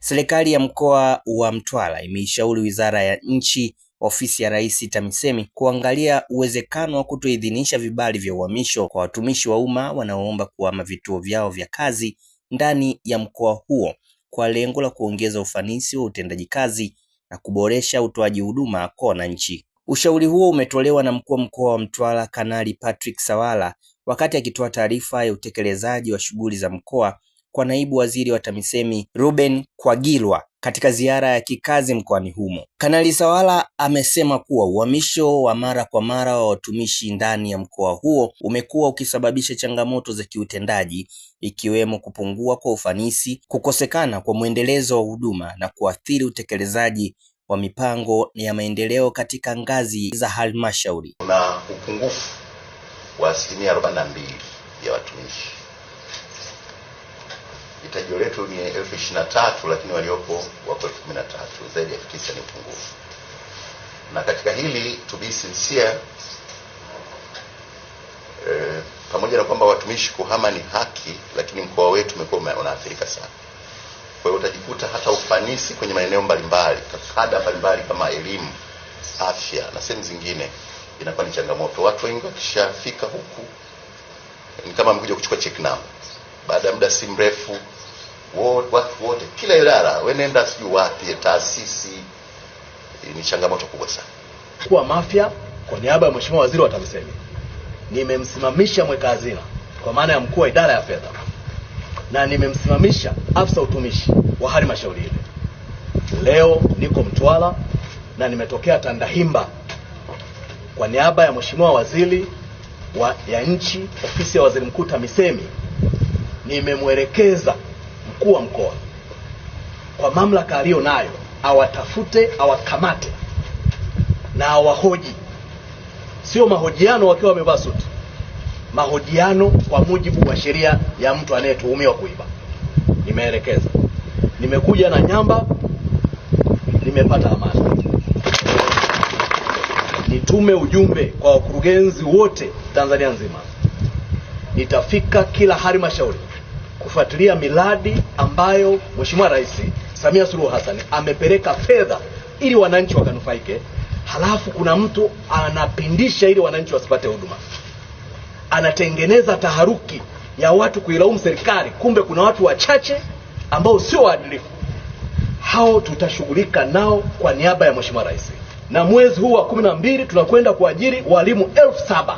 Serikali ya mkoa wa Mtwara imeishauri Wizara ya Nchi, Ofisi ya Rais TAMISEMI kuangalia uwezekano wa kutoidhinisha vibali vya uhamisho kwa watumishi wa umma wanaoomba kuhama vituo vyao vya kazi ndani ya mkoa huo kwa lengo la kuongeza ufanisi wa utendaji kazi na kuboresha utoaji huduma kwa wananchi. Ushauri huo umetolewa na mkuu wa mkoa wa Mtwara Kanali Patrick Sawala wakati akitoa taarifa ya utekelezaji wa shughuli za mkoa kwa naibu waziri wa TAMISEMI Ruben Kwagilwa katika ziara ya kikazi mkoani humo. Kanali Sawala amesema kuwa uhamisho wa mara kwa mara wa watumishi ndani ya mkoa huo umekuwa ukisababisha changamoto za kiutendaji ikiwemo kupungua kwa ufanisi, kukosekana kwa mwendelezo wa huduma na kuathiri utekelezaji wa mipango ya maendeleo katika ngazi za halmashauri. Kuna upungufu wa 42% ya watumishi. Hitaji letu ni 23,000 lakini waliopo wako 13,000, zaidi ya 9 ni upungufu. Na katika hili to be sincere, pamoja na kwamba watumishi kuhama ni haki, lakini mkoa wetu umekuwa unaathirika sana. Kwa hiyo utajikuta hata ufanisi kwenye maeneo mbalimbali, kada mbalimbali kama elimu, afya na sehemu zingine inakuwa ni changamoto. Watu wengi wakishafika huku ni kama mkuja kuchukua check number. Baada ya muda si mrefu watu wote kila idara wenenda sijui wapi taasisi, ni changamoto kubwa sana. Kwa Mafia, kwa niaba ya Mheshimiwa Waziri wa TAMISEMI, nimemsimamisha mweka hazina kwa maana ya mkuu wa idara ya fedha na nimemsimamisha afisa utumishi wa halmashauri ile. Leo niko Mtwara na nimetokea Tandahimba kwa niaba ya Mheshimiwa Waziri ya Nchi, Ofisi ya Waziri Mkuu TAMISEMI. Nimemwelekeza mkuu wa mkoa kwa mamlaka aliyo nayo awatafute, awakamate na awahoji. Sio mahojiano wakiwa wamevaa suti, mahojiano kwa mujibu wa sheria ya mtu anayetuhumiwa kuiba. Nimeelekeza, nimekuja na nyamba, nimepata amani. Nitume ujumbe kwa wakurugenzi wote Tanzania nzima. Nitafika kila halmashauri kufuatilia miradi ambayo Mheshimiwa Rais Samia Suluhu Hassan amepeleka fedha ili wananchi wakanufaike. Halafu kuna mtu anapindisha ili wananchi wasipate huduma. Anatengeneza taharuki ya watu kuilaumu serikali, kumbe kuna watu wachache ambao sio waadilifu. Hao tutashughulika nao kwa niaba ya Mheshimiwa Rais. Na mwezi huu wa 12 tunakwenda kuajiri walimu 7,000.